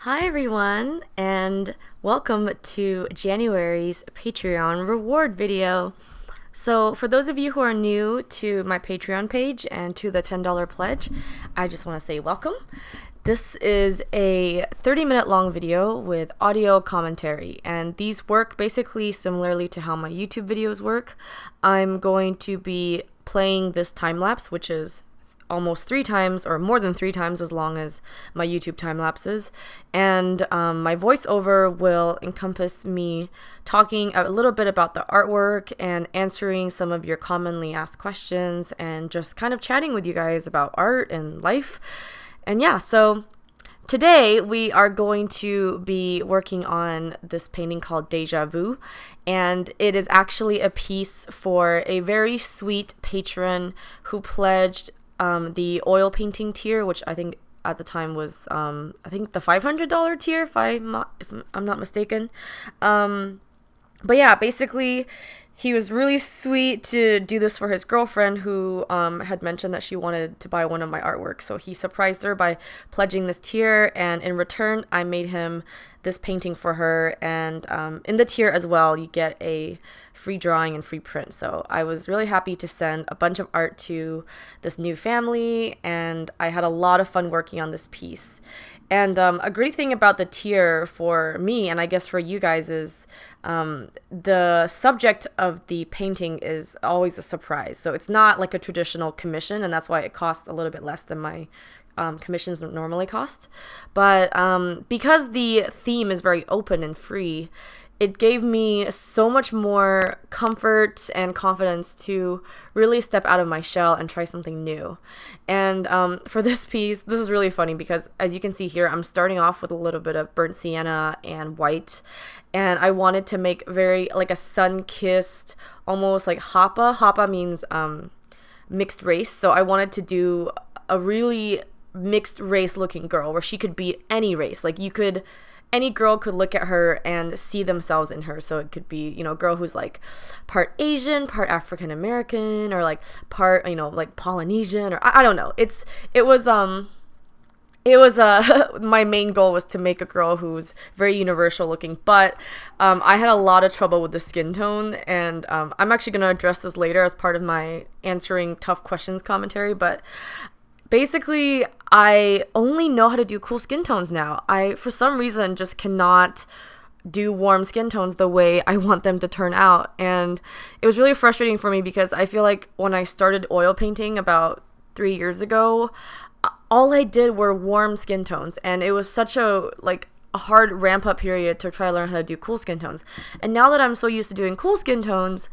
Hi, everyone, and welcome to January's Patreon reward video. So, for those of you who are new to my Patreon page and to the $10 pledge, I just want to say welcome. This is a 30-minute long video with audio commentary, and these work basically similarly to how my YouTube videos work. I'm going to be playing this time lapse, which is almost 3 times or more than 3 times as long as my YouTube time lapses, and my voiceover will encompass me talking a little bit about the artwork and answering some of your commonly asked questions and just kind of chatting with you guys about art and life. And yeah, so today we are going to be working on this painting called Deja Vu, and it is actually a piece for a very sweet patron who pledged the oil painting tier, which I think at the time was I think the $500 tier, if I'm not mistaken. But yeah, basically he was really sweet to do this for his girlfriend who had mentioned that she wanted to buy one of my artworks. So he surprised her by pledging this tier, and in return I made him this painting for her. And in the tier as well, you get a free drawing and free print. So I was really happy to send a bunch of art to this new family, and I had a lot of fun working on this piece. And a great thing about the tier for me, and I guess for you guys, is the subject of the painting is always a surprise. So it's not like a traditional commission, and that's why it costs a little bit less than my commissions normally cost. But because the theme is very open and free, it gave me so much more comfort and confidence to really step out of my shell and try something new. And for this piece, this is really funny because as you can see here, I'm starting off with a little bit of burnt sienna and white. And I wanted to make very like a sun-kissed, almost like hapa. Hapa means mixed race. So I wanted to do a really mixed race looking girl where she could be any race. Like any girl could look at her and see themselves in her. So it could be, a girl who's like part Asian, part African American, or like part, like Polynesian, or I don't know. It was my main goal was to make a girl who's very universal looking, but I had a lot of trouble with the skin tone, and I'm actually going to address this later as part of my answering tough questions commentary. But basically, I only know how to do cool skin tones now. I, for some reason, just cannot do warm skin tones the way I want them to turn out. And it was really frustrating for me because I feel like when I started oil painting about 3 years ago, all I did were warm skin tones. And it was such a hard ramp up period to try to learn how to do cool skin tones. And now that I'm so used to doing cool skin tones,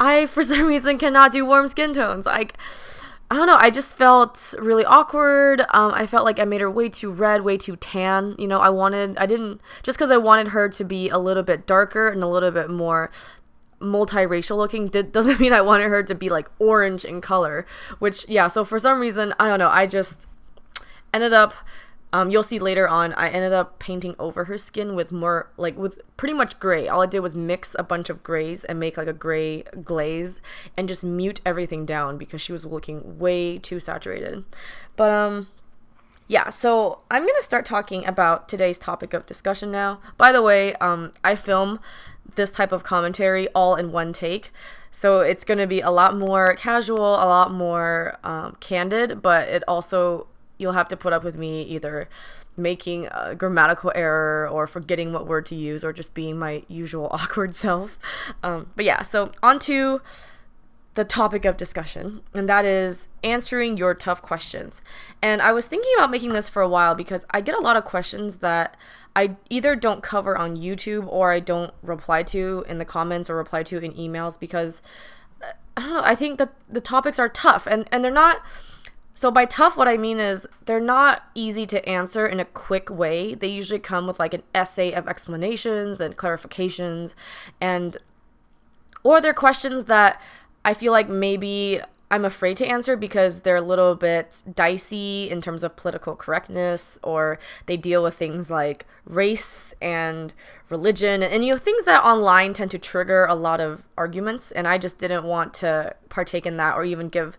I, for some reason, cannot do warm skin tones. I don't know, I just felt really awkward. I felt like I made her way too red, way too tan. Just because I wanted her to be a little bit darker and a little bit more multiracial looking, doesn't mean I wanted her to be like orange in color, which, yeah, so for some reason, I don't know, I just ended up, you'll see later on, I ended up painting over her skin with with pretty much gray. All I did was mix a bunch of grays and make like a gray glaze and just mute everything down because she was looking way too saturated. But yeah, so I'm going to start talking about today's topic of discussion now. By the way, I film this type of commentary all in one take. So it's going to be a lot more casual, a lot more candid, but it also, you'll have to put up with me either making a grammatical error or forgetting what word to use or just being my usual awkward self. But yeah, so on to the topic of discussion, and that is answering your tough questions. And I was thinking about making this for a while because I get a lot of questions that I either don't cover on YouTube or I don't reply to in the comments or reply to in emails because, I don't know, I think that the topics are tough and they're not. So by tough, what I mean is they're not easy to answer in a quick way. They usually come with like an essay of explanations and clarifications, or they're questions that I feel like maybe I'm afraid to answer because they're a little bit dicey in terms of political correctness, or they deal with things like race and religion and things that online tend to trigger a lot of arguments, and I just didn't want to partake in that or even give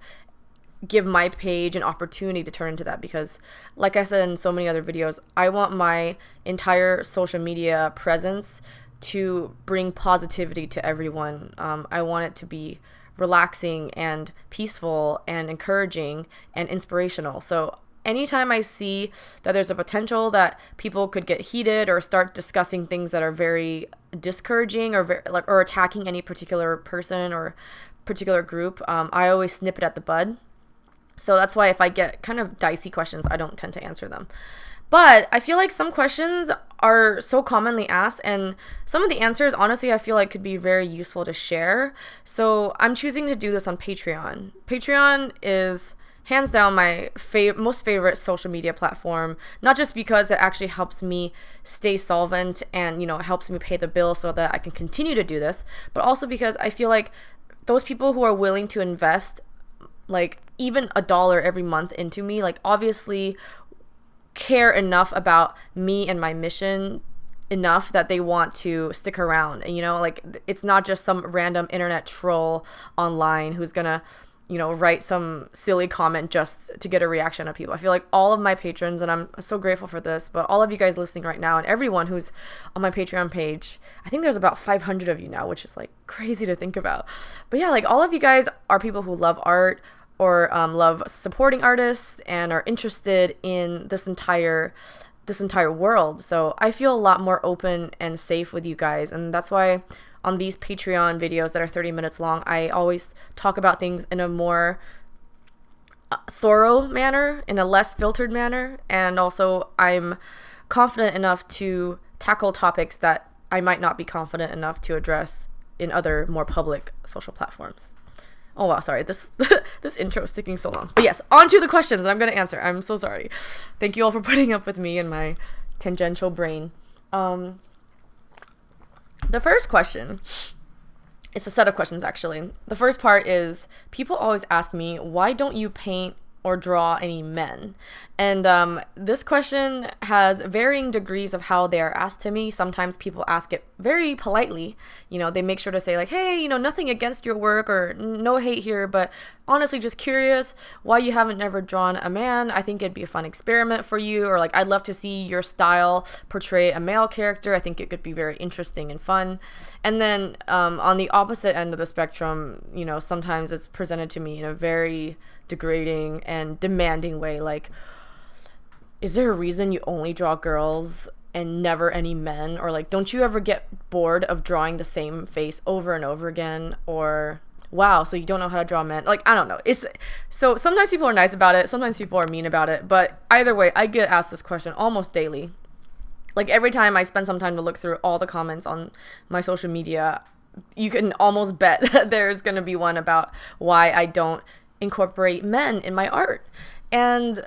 give my page an opportunity to turn into that, because like I said in so many other videos, I want my entire social media presence to bring positivity to everyone. I want it to be relaxing and peaceful and encouraging and inspirational. So anytime I see that there's a potential that people could get heated or start discussing things that are very discouraging or attacking any particular person or particular group, I always snip it at the bud. So that's why if I get kind of dicey questions, I don't tend to answer them. But I feel like some questions are so commonly asked, and some of the answers, honestly, I feel like could be very useful to share. So I'm choosing to do this on Patreon. Patreon is hands down my most favorite social media platform, not just because it actually helps me stay solvent and, helps me pay the bill so that I can continue to do this, but also because I feel like those people who are willing to invest like even $1 every month into me, like obviously care enough about me and my mission enough that they want to stick around. And like it's not just some random internet troll online who's gonna write some silly comment just to get a reaction of people. I feel like all of my patrons, and I'm so grateful for this, but all of you guys listening right now and everyone who's on my Patreon page, I think there's about 500 of you now, which is like crazy to think about. But yeah, like all of you guys are people who love art or love supporting artists and are interested in this entire world. So I feel a lot more open and safe with you guys, and that's why on these Patreon videos that are 30 minutes long, I always talk about things in a more thorough manner, in a less filtered manner, and also I'm confident enough to tackle topics that I might not be confident enough to address in other more public social platforms. Oh wow, sorry, this intro is taking so long. But yes, on to the questions that I'm going to answer. I'm so sorry. Thank you all for putting up with me and my tangential brain. The first question, it's a set of questions actually. The first part is, people always ask me, why don't you paint or draw any men? And this question has varying degrees of how they are asked to me. Sometimes people ask it very politely. They make sure to say like, hey, nothing against your work or no hate here, but honestly just curious why you haven't never drawn a man. I think it'd be a fun experiment for you, or like I'd love to see your style portray a male character. I think it could be very interesting and fun. And then on the opposite end of the spectrum, sometimes it's presented to me in a very degrading and demanding way, like, is there a reason you only draw girls and never any men? Or like, don't you ever get bored of drawing the same face over and over again? Or wow, so you don't know how to draw men? Like, I don't know. So sometimes people are nice about it, sometimes people are mean about it, but either way, I get asked this question almost daily. Like every time I spend some time to look through all the comments on my social media, you can almost bet that there's going to be one about why I don't incorporate men in my art. And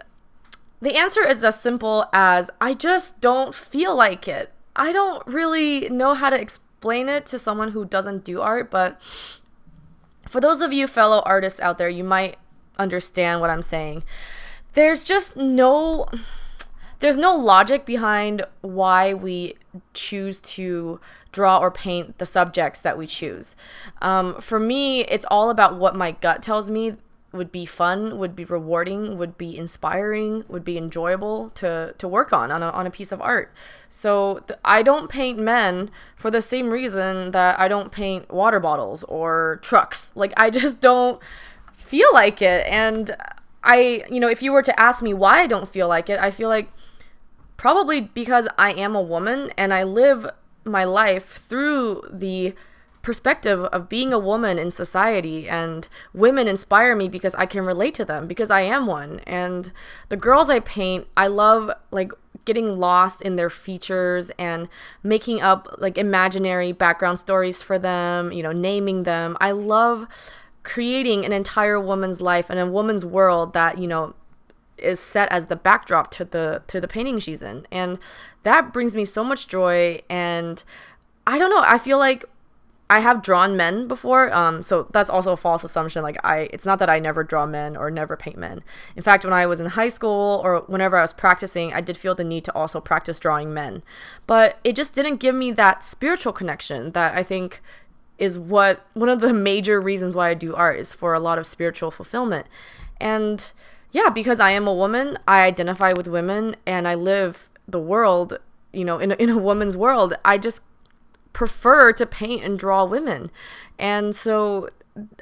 the answer is as simple as, I just don't feel like it. I don't really know how to explain it to someone who doesn't do art, but for those of you fellow artists out there, you might understand what I'm saying. There's no logic behind why we choose to draw or paint the subjects that we choose. For me, it's all about what my gut tells me would be fun, would be rewarding, would be inspiring, would be enjoyable to work on a piece of art. So I don't paint men for the same reason that I don't paint water bottles or trucks. Like, I just don't feel like it. And if you were to ask me why I don't feel like it, I feel like probably because I am a woman and I live my life through the perspective of being a woman in society, and women inspire me because I can relate to them, because I am one. And the girls I paint, I love like getting lost in their features and making up like imaginary background stories for them, naming them. I love creating an entire woman's life and a woman's world that is set as the backdrop to the painting she's in, and that brings me so much joy. And I don't know, I feel like I have drawn men before, so that's also a false assumption. Like, it's not that I never draw men or never paint men. In fact, when I was in high school or whenever I was practicing, I did feel the need to also practice drawing men, but it just didn't give me that spiritual connection that I think is one of the major reasons why I do art, is for a lot of spiritual fulfillment. And yeah, because I am a woman, I identify with women, and I live the world, in a woman's world. I just prefer to paint and draw women. And so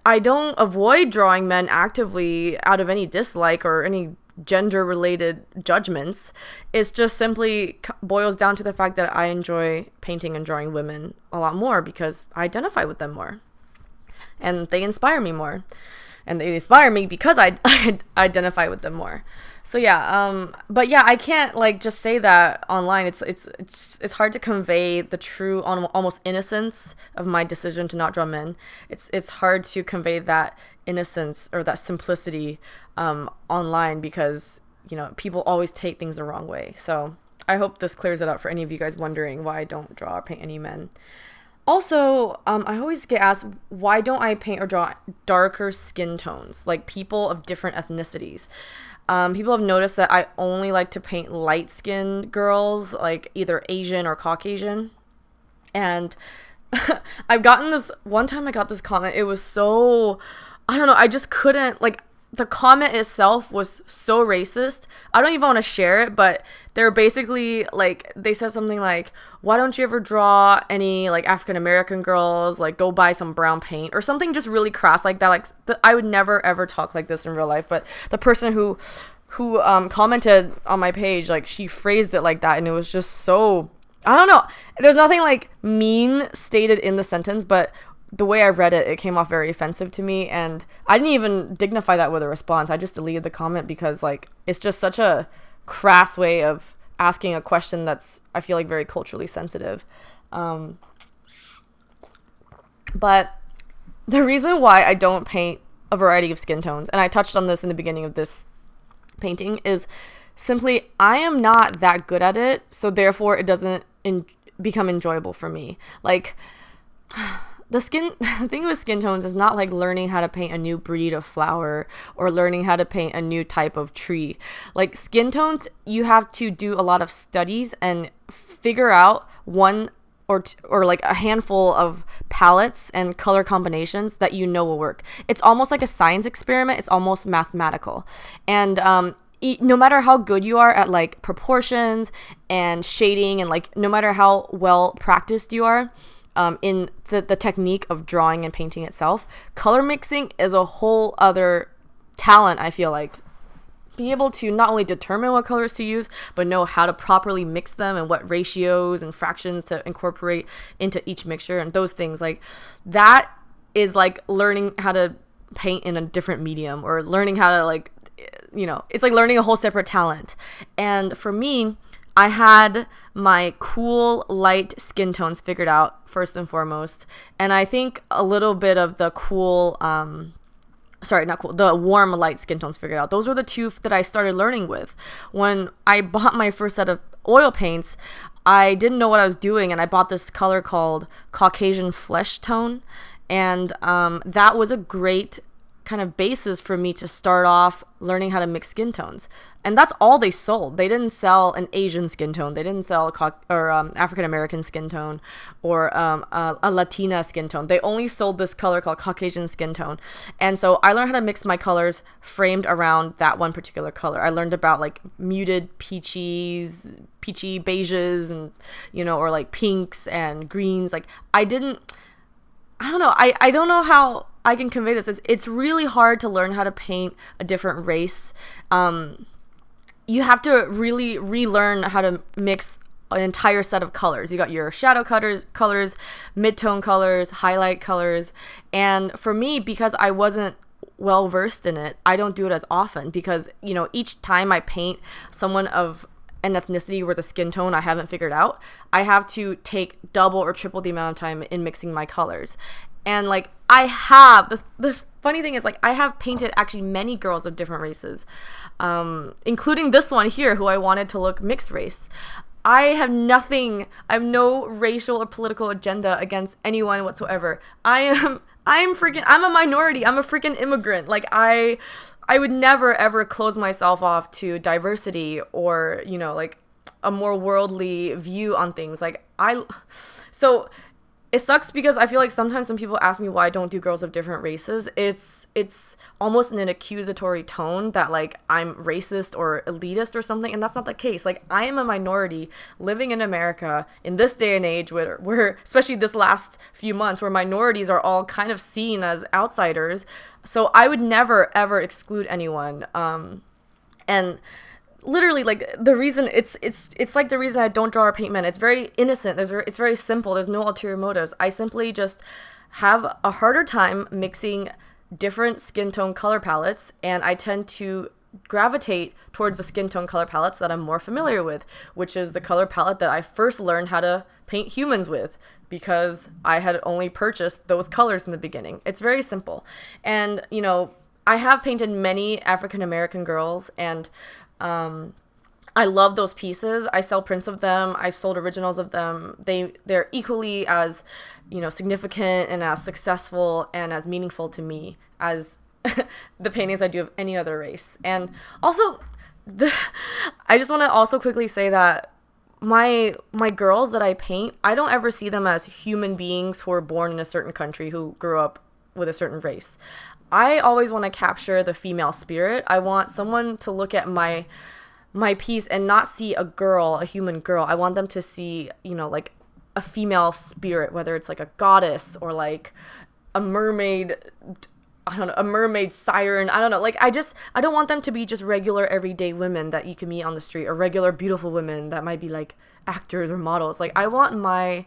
I don't avoid drawing men actively out of any dislike or any gender related judgments. It's just simply boils down to the fact that I enjoy painting and drawing women a lot more because I identify with them more and they inspire me more, and they inspire me because I identify with them more. So yeah, but yeah, I can't like just say that online. It's hard to convey the true almost innocence of my decision to not draw men. It's hard to convey that innocence or that simplicity online because people always take things the wrong way. So I hope this clears it up for any of you guys wondering why I don't draw or paint any men. Also, I always get asked, why don't I paint or draw darker skin tones, like people of different ethnicities? People have noticed that I only like to paint light-skinned girls, like either Asian or Caucasian. And I've gotten this, one time I got this comment, it was so, I don't know, I just couldn't, like, the comment itself was so racist. I don't even want to share it, but they're basically like, they said something like, why don't you ever draw any like African American girls, like go buy some brown paint or something just really crass like that. Like I would never ever talk like this in real life, but the person who commented on my page, like she phrased it like that, and it was just so, I don't know, there's nothing like mean stated in the sentence, but the way I read it, it came off very offensive to me, and I didn't even dignify that with a response. I just deleted the comment because like it's just such a crass way of asking a question that's, I feel like, very culturally sensitive. But the reason why I don't paint a variety of skin tones, and I touched on this in the beginning of this painting, is simply I am not that good at it, so therefore it doesn't become enjoyable for me. Like the thing with skin tones is not like learning how to paint a new breed of flower or learning how to paint a new type of tree. Like skin tones, you have to do a lot of studies and figure out one or like a handful of palettes and color combinations that will work. It's almost like a science experiment. It's almost mathematical. And no matter how good you are at like proportions and shading, and like no matter how well practiced you are in the technique of drawing and painting itself, color mixing is a whole other talent. I feel like being able to not only determine what colors to use, but know how to properly mix them and what ratios and fractions to incorporate into each mixture and those things, like that is like learning how to paint in a different medium, or learning how to like, it's like learning a whole separate talent. And for me, I had my cool light skin tones figured out first and foremost, and I think a little bit of the the warm light skin tones figured out. Those were the two that I started learning with. When I bought my first set of oil paints, I didn't know what I was doing, and I bought this color called Caucasian Flesh Tone, and that was a great kind of basis for me to start off learning how to mix skin tones. And that's all they sold. They didn't sell an Asian skin tone. They didn't sell African American skin tone or a Latina skin tone. They only sold this color called Caucasian skin tone. And so I learned how to mix my colors framed around that one particular color. I learned about like muted peachy beiges and, or like pinks and greens. Like I don't know. I don't know how I can convey this. It's really hard to learn how to paint a different race. You have to really relearn how to mix an entire set of colors. You got your shadow colors, mid-tone colors, highlight colors. And for me, because I wasn't well versed in it, I don't do it as often because, each time I paint someone of an ethnicity with a skin tone I haven't figured out, I have to take double or triple the amount of time in mixing my colors. And like I have, the funny thing is, like, I have painted actually many girls of different races, including this one here who I wanted to look mixed race. I have no racial or political agenda against anyone whatsoever. I'm a minority. I'm a freaking immigrant. Like I would never ever close myself off to diversity or, like a more worldly view on things. So it sucks because I feel like sometimes when people ask me why I don't do girls of different races, it's almost in an accusatory tone that like I'm racist or elitist or something, and that's not the case. Like, I am a minority living in America in this day and age where especially this last few months where minorities are all kind of seen as outsiders. So I would never ever exclude anyone. And literally, like, the reason it's like the reason I don't draw or paint men. It's very innocent. It's very simple. There's no ulterior motives. I simply just have a harder time mixing different skin tone color palettes, and I tend to gravitate towards the skin tone color palettes that I'm more familiar with, which is the color palette that I first learned how to paint humans with, because I had only purchased those colors in the beginning. It's very simple. And, you know, I have painted many African American girls, and I love those pieces. I sell prints of them. I've sold originals of them. They're equally as, you know, significant and as successful and as meaningful to me as the paintings I do of any other race. And also, I just want to also quickly say that my girls that I paint, I don't ever see them as human beings who are born in a certain country who grew up with a certain race. I always want to capture the female spirit. I want someone to look at my piece and not see a girl, a human girl. I want them to see, you know, like a female spirit, whether it's like a goddess or like a mermaid, I don't know, a mermaid siren. I don't know. Like, I don't want them to be just regular everyday women that you can meet on the street, or regular beautiful women that might be like actors or models. Like, I want my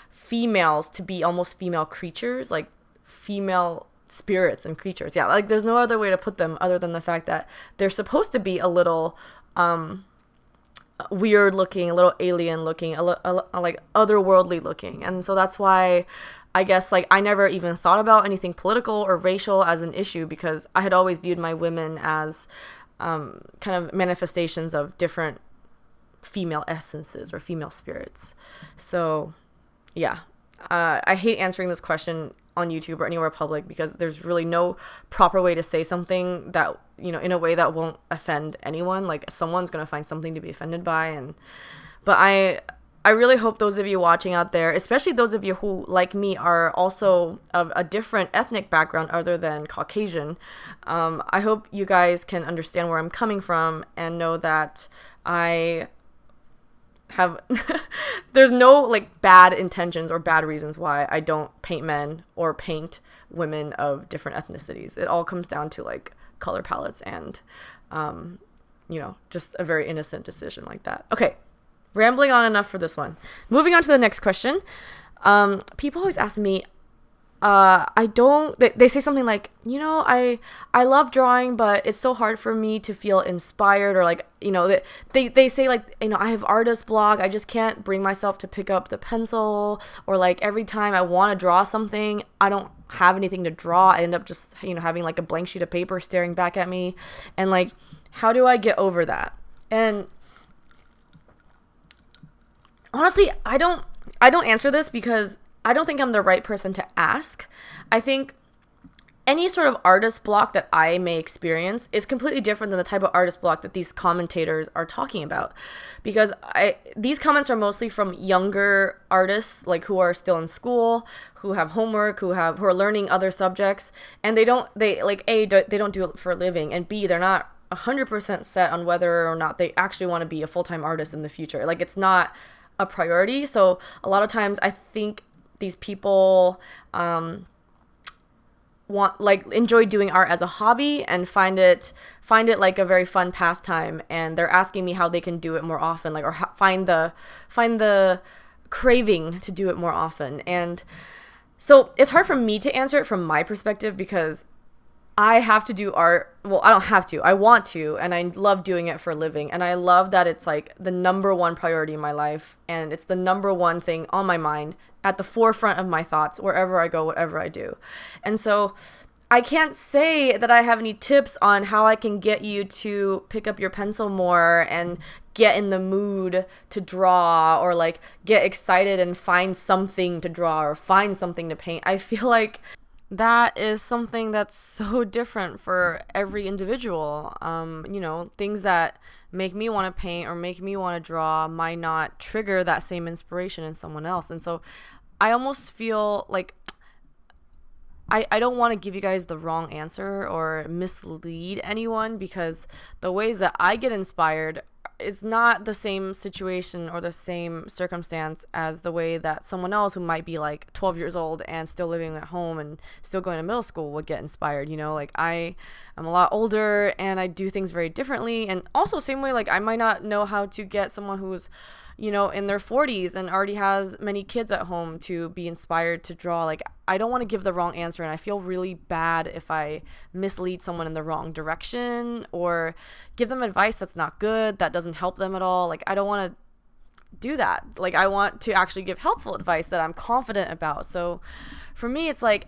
females to be almost female creatures, like female spirits and creatures. Yeah, like there's no other way to put them other than the fact that they're supposed to be a little weird looking, a little alien looking, like otherworldly looking. And so that's why I guess like I never even thought about anything political or racial as an issue, because I had always viewed my women as kind of manifestations of different female essences or female spirits. So yeah, I hate answering this question on YouTube or anywhere public, because there's really no proper way to say something that, you know, in a way that won't offend anyone. Like, someone's gonna find something to be offended by. But I really hope those of you watching out there, especially those of you who, like me, are also of a different ethnic background other than Caucasian, I hope you guys can understand where I'm coming from and know that I have there's no like bad intentions or bad reasons why I don't paint men or paint women of different ethnicities. It all comes down to like color palettes and you know, just a very innocent decision like that. Okay, rambling on enough for this one. Moving on to the next question. People always ask me, they say something like, you know, I love drawing, but it's so hard for me to feel inspired, or like, you know, they say like, you know, I have artist block. I just can't bring myself to pick up the pencil, or like every time I want to draw something, I don't have anything to draw. I end up just, you know, having like a blank sheet of paper staring back at me. And like, how do I get over that? And honestly, I don't answer this because I don't think I'm the right person to ask. I think any sort of artist block that I may experience is completely different than the type of artist block that these commentators are talking about, because these comments are mostly from younger artists, like who are still in school, who have homework, who are learning other subjects, and they don't do it for a living, and B, they're not 100% set on whether or not they actually want to be a full-time artist in the future. Like, it's not a priority. So a lot of times I think these people enjoy doing art as a hobby and find it like a very fun pastime, and they're asking me how they can do it more often, like, or find the craving to do it more often. And so it's hard for me to answer it from my perspective, because I have to do art. Well, I don't have to. I want to, and I love doing it for a living. And I love that it's like the number one priority in my life, and it's the number one thing on my mind, at the forefront of my thoughts, wherever I go, whatever I do. And so I can't say that I have any tips on how I can get you to pick up your pencil more and get in the mood to draw, or like get excited and find something to draw or find something to paint. I feel like that is something that's so different for every individual. You know, things that make me want to paint or make me want to draw might not trigger that same inspiration in someone else. And so I almost feel like I don't want to give you guys the wrong answer or mislead anyone, because the ways that I get inspired, it's not the same situation or the same circumstance as the way that someone else who might be like 12 years old and still living at home and still going to middle school would get inspired. You know, like I'm a lot older and I do things very differently. And also same way, like I might not know how to get someone who's, you know, in their 40s and already has many kids at home to be inspired to draw. Like I don't want to give the wrong answer, and I feel really bad if I mislead someone in the wrong direction or give them advice that's not good, that doesn't help them at all. Like I don't want to do that. Like I want to actually give helpful advice that I'm confident about. So for me, it's like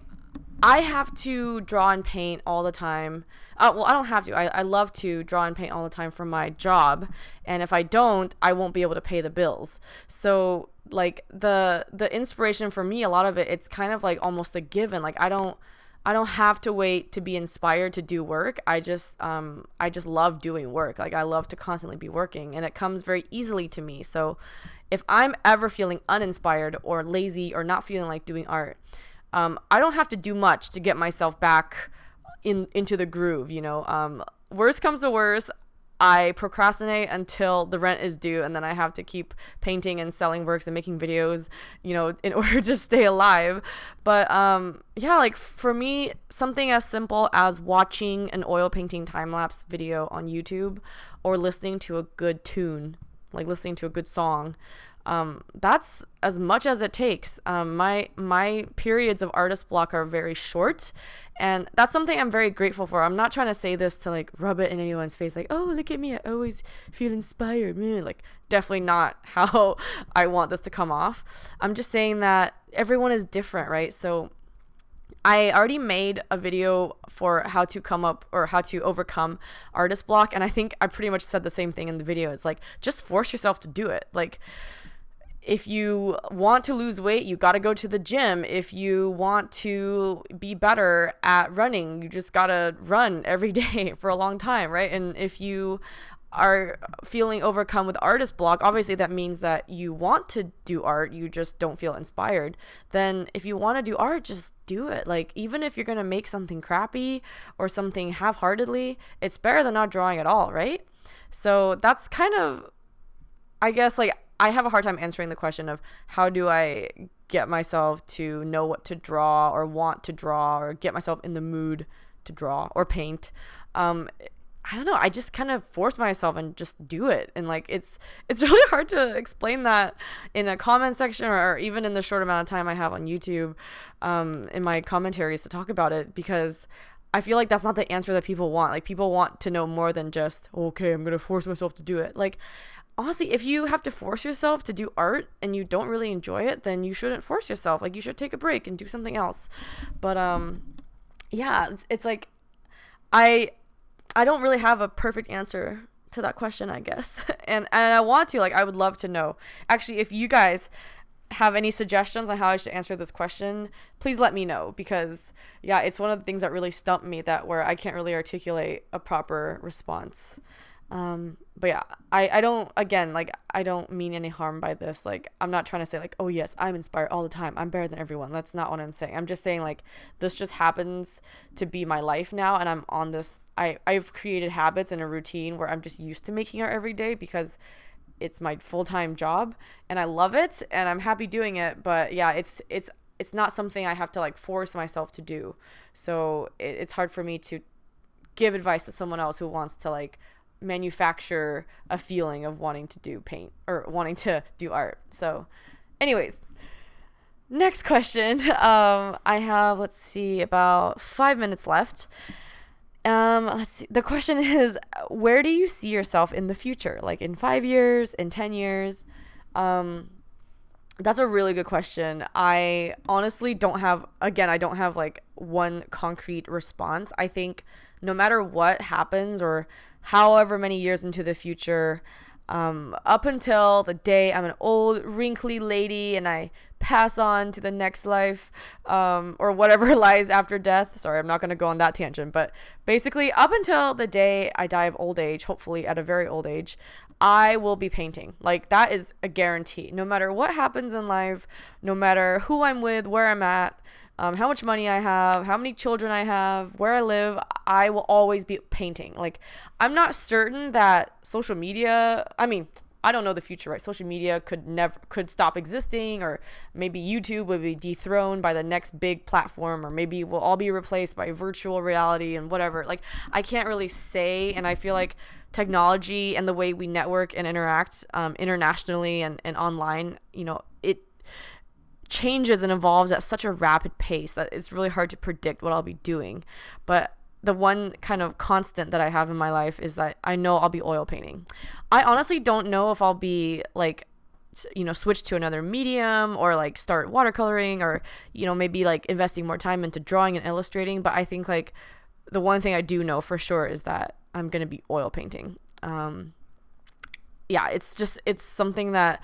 I have to draw and paint all the time. Well, I don't have to. I love to draw and paint all the time for my job. And if I don't, I won't be able to pay the bills. So like the inspiration for me, a lot of it, it's kind of like almost a given. Like I don't have to wait to be inspired to do work. I just love doing work. Like I love to constantly be working, and it comes very easily to me. So if I'm ever feeling uninspired or lazy or not feeling like doing art, I don't have to do much to get myself back into the groove, you know. Worst comes to worst, I procrastinate until the rent is due, and then I have to keep painting and selling works and making videos, you know, in order to stay alive. But yeah, like for me, something as simple as watching an oil painting time-lapse video on YouTube or listening to a good tune, like listening to a good song, that's as much as it takes. My periods of artist block are very short, and that's something I'm very grateful for. I'm not trying to say this to like rub it in anyone's face, like, oh, look at me, I always feel inspired. Like definitely not how I want this to come off. I'm just saying that everyone is different, right? So I already made a video for how to come up or how to overcome artist block, and I think I pretty much said the same thing in the video. It's like, just force yourself to do it. Like if you want to lose weight, you got to go to the gym. If you want to be better at running, you just got to run every day for a long time, right? And if you are feeling overcome with artist block, obviously that means that you want to do art, you just don't feel inspired. Then if you want to do art, just do it. Like even if you're going to make something crappy or something half-heartedly, it's better than not drawing at all, right? So that's kind of, I guess, like I have a hard time answering the question of how do I get myself to know what to draw or want to draw or get myself in the mood to draw or paint. I don't know. I just kind of force myself and just do it. And like, it's really hard to explain that in a comment section or even in the short amount of time I have on YouTube, in my commentaries to talk about it, because I feel like that's not the answer that people want. Like people want to know more than just, okay, I'm going to force myself to do it. Like, honestly, if you have to force yourself to do art and you don't really enjoy it, then you shouldn't force yourself. Like you should take a break and do something else. But yeah, it's like I don't really have a perfect answer to that question, I guess. and I want to, like, I would love to know. Actually, if you guys have any suggestions on how I should answer this question, please let me know, because yeah, it's one of the things that really stumped me, that where I can't really articulate a proper response. But yeah, I don't, again, like, I don't mean any harm by this. Like, I'm not trying to say like, oh yes, I'm inspired all the time, I'm better than everyone. That's not what I'm saying. I'm just saying like, this just happens to be my life now, and I'm on this, I've created habits and a routine where I'm just used to making art every day because it's my full-time job and I love it and I'm happy doing it. But yeah, it's not something I have to like force myself to do. So it's hard for me to give advice to someone else who wants to like manufacture a feeling of wanting to do paint or wanting to do art. So anyways, next question. I have, let's see, about 5 minutes left. Let's see. The question is, where do you see yourself in the future? Like in 5 years, in 10 years? That's a really good question. I honestly don't have like one concrete response. I think no matter what happens or however many years into the future, up until the day I'm an old wrinkly lady and I pass on to the next life, or whatever lies after death. Sorry, I'm not going to go on that tangent, but basically up until the day I die of old age, hopefully at a very old age, I will be painting. Like, that is a guarantee. No matter what happens in life, no matter who I'm with, where I'm at, how much money I have, how many children I have, where I live, I will always be painting. Like, I'm not certain that social media, I mean, I don't know the future, right? Social media could stop existing, or maybe YouTube would be dethroned by the next big platform, or maybe we'll all be replaced by virtual reality and whatever. Like, I can't really say, and I feel like technology and the way we network and interact internationally and online, it changes and evolves at such a rapid pace that it's really hard to predict what I'll be doing. But the one kind of constant that I have in my life is that I know I'll be oil painting. I honestly don't know if I'll be like, switch to another medium, or like start watercoloring, or, maybe like investing more time into drawing and illustrating. But I think like the one thing I do know for sure is that I'm going to be oil painting. It's something that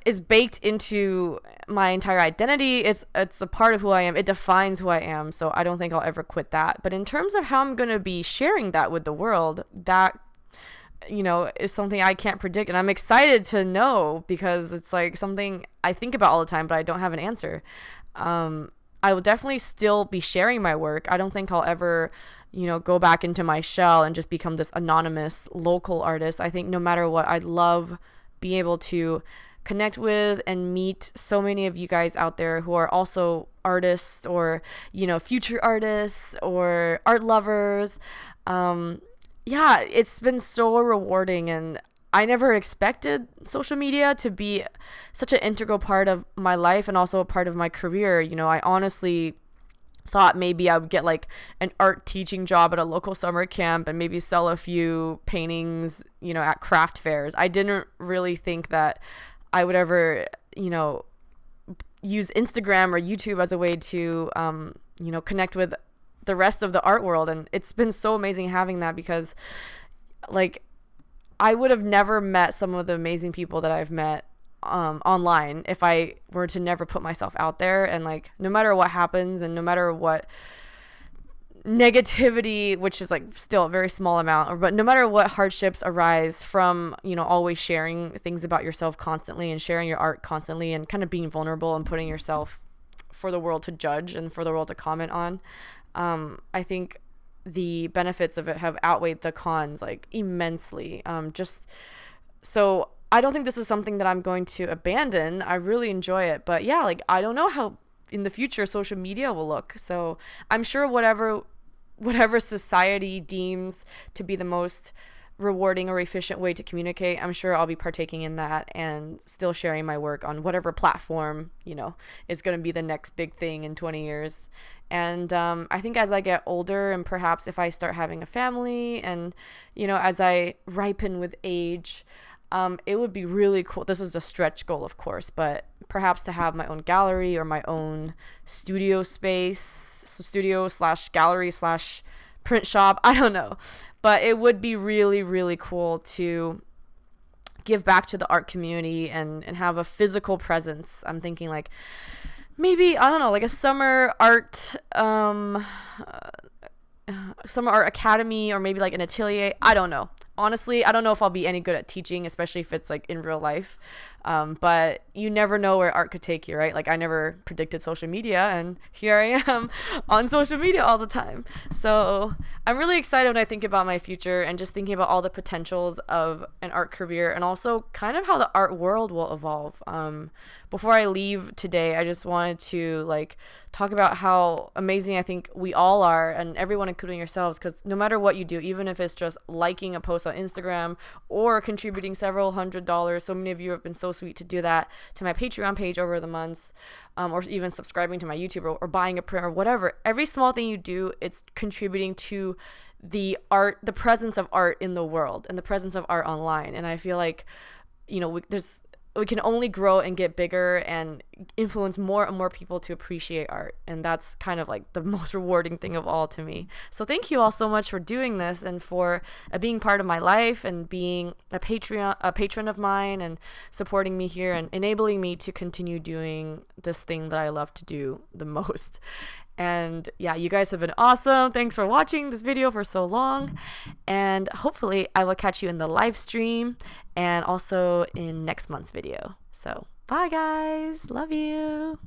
is baked into my entire identity. It's a part of who I am. It defines who I am. So I don't think I'll ever quit that. But in terms of how I'm going to be sharing that with the world, that, is something I can't predict. And I'm excited to know, because it's like something I think about all the time, but I don't have an answer. I will definitely still be sharing my work. I don't think I'll ever, go back into my shell and just become this anonymous local artist. I think no matter what, I'd love being able to connect with and meet so many of you guys out there who are also artists, or future artists, or art lovers. It's been so rewarding, and I never expected social media to be such an integral part of my life and also a part of my career. I honestly thought maybe I would get like an art teaching job at a local summer camp and maybe sell a few paintings, at craft fairs. I didn't really think that I would ever, use Instagram or YouTube as a way to, connect with the rest of the art world. And it's been so amazing having that, because like I would have never met some of the amazing people that I've met online if I were to never put myself out there. And like, no matter what happens, and no matter what negativity, which is like still a very small amount, but no matter what hardships arise from, always sharing things about yourself constantly, and sharing your art constantly, and kind of being vulnerable and putting yourself for the world to judge and for the world to comment on, I think the benefits of it have outweighed the cons like immensely. So I don't think this is something that I'm going to abandon. I really enjoy it, but yeah, like I don't know how in the future social media will look. So I'm sure whatever society deems to be the most rewarding or efficient way to communicate, I'm sure I'll be partaking in that and still sharing my work on whatever platform, is going to be the next big thing in 20 years. And I think as I get older, and perhaps if I start having a family, and, as I ripen with age, it would be really cool. This is a stretch goal, of course, but perhaps to have my own gallery, or my own studio space, studio/gallery/print shop. I don't know, but it would be really, really cool to give back to the art community and have a physical presence. I'm thinking like maybe, I don't know, like a summer art academy, or maybe like an atelier. I don't know. Honestly, I don't know if I'll be any good at teaching, especially if it's like in real life. But you never know where art could take you, right? Like I never predicted social media, and here I am on social media all the time. So I'm really excited when I think about my future, and just thinking about all the potentials of an art career, and also kind of how the art world will evolve. Before I leave today, I just wanted to like talk about how amazing I think we all are, and everyone, including yourselves, because no matter what you do, even if it's just liking a post on Instagram or contributing several $100s, so many of you have been so sweet to do that, to my Patreon page over the months, or even subscribing to my YouTube, or buying a print, or whatever. Every small thing you do, it's contributing to the presence of art in the world, and the presence of art online. And I feel like, we can only grow and get bigger and influence more and more people to appreciate art. And that's kind of like the most rewarding thing of all to me. So thank you all so much for doing this, and for being part of my life, and being a patron of mine, and supporting me here, and enabling me to continue doing this thing that I love to do the most. And yeah, you guys have been awesome. Thanks for watching this video for so long. And hopefully I will catch you in the live stream and also in next month's video. So bye guys. Love you.